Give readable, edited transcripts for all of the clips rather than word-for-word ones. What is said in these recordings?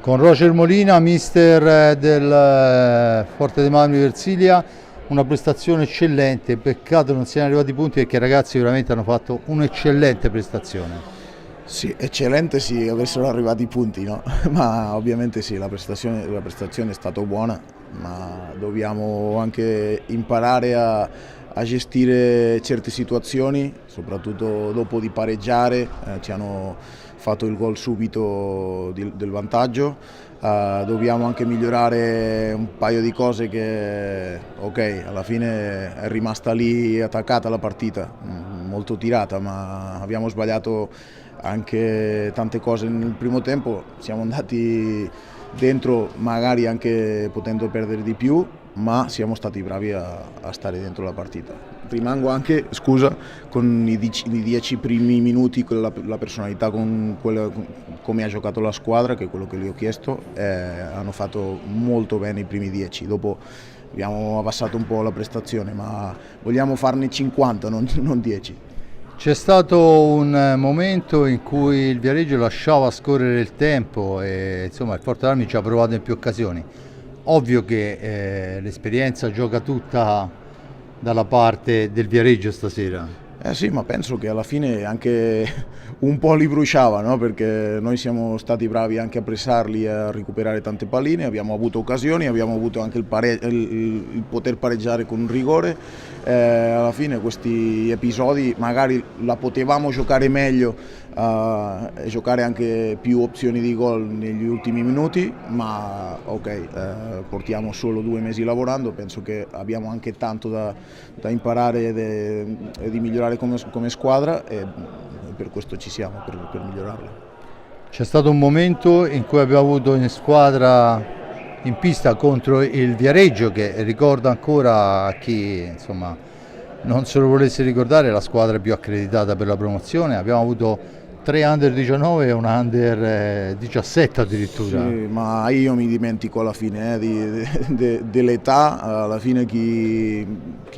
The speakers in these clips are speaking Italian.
Con Roger Molina, mister del Forte dei Marmi Versilia, una prestazione eccellente, peccato non siano arrivati i punti perché i ragazzi veramente hanno fatto un'eccellente prestazione. Sì, eccellente sì, avessero arrivati i punti, no? Ma ovviamente sì, la prestazione è stata buona, ma dobbiamo anche imparare a gestire certe situazioni, soprattutto dopo di pareggiare, ci hanno fatto il gol subito del vantaggio, dobbiamo anche migliorare un paio di cose che, ok, alla fine è rimasta lì attaccata la partita, molto tirata, ma abbiamo sbagliato anche tante cose nel primo tempo, siamo andati dentro magari anche potendo perdere di più, ma siamo stati bravi a stare dentro la partita. Rimango anche, scusa, con i 10 primi minuti, con la personalità, come ha giocato la squadra, che è quello che gli ho chiesto, hanno fatto molto bene i primi 10, dopo abbiamo abbassato un po' la prestazione, ma vogliamo farne 50, non 10. C'è stato un momento in cui il Viareggio lasciava scorrere il tempo e insomma il Forte Armi ci ha provato in più occasioni. Ovvio che l'esperienza gioca tutta dalla parte del Viareggio stasera. Sì, ma penso che alla fine anche un po' li bruciava, no? Perché noi siamo stati bravi anche a pressarli e a recuperare tante palline, abbiamo avuto occasioni, abbiamo avuto anche il poter pareggiare con un rigore. Alla fine questi episodi magari la potevamo giocare meglio e giocare anche più opzioni di gol negli ultimi minuti, ma ok, portiamo solo 2 mesi lavorando, penso che abbiamo anche tanto da imparare e di migliorare come squadra e per questo ci siamo, per migliorarla. C'è stato un momento in cui abbiamo avuto in squadra in pista contro il Viareggio, che ricorda ancora a chi insomma non se lo volesse ricordare, la squadra più accreditata per la promozione. Abbiamo avuto 3 under 19 e una under 17 addirittura. Sì, ma io mi dimentico alla fine dell'età, alla fine chi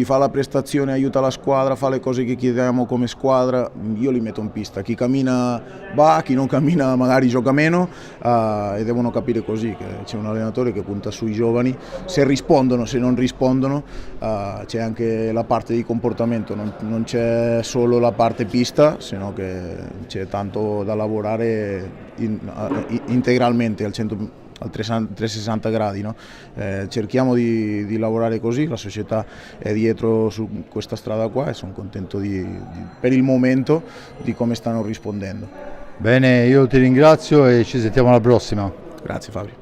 fa la prestazione aiuta la squadra, fa le cose che chiediamo come squadra, io li metto in pista, chi cammina va, chi non cammina magari gioca meno e devono capire così, che c'è un allenatore che punta sui giovani, se rispondono, se non rispondono, c'è anche la parte di comportamento, non c'è solo la parte pista, sino che c'è tanto da lavorare integralmente al 360 gradi, no? Cerchiamo di lavorare così, la società è dietro su questa strada qua e sono contento per il momento di come stanno rispondendo. Bene, io ti ringrazio e ci sentiamo alla prossima. Grazie Fabio.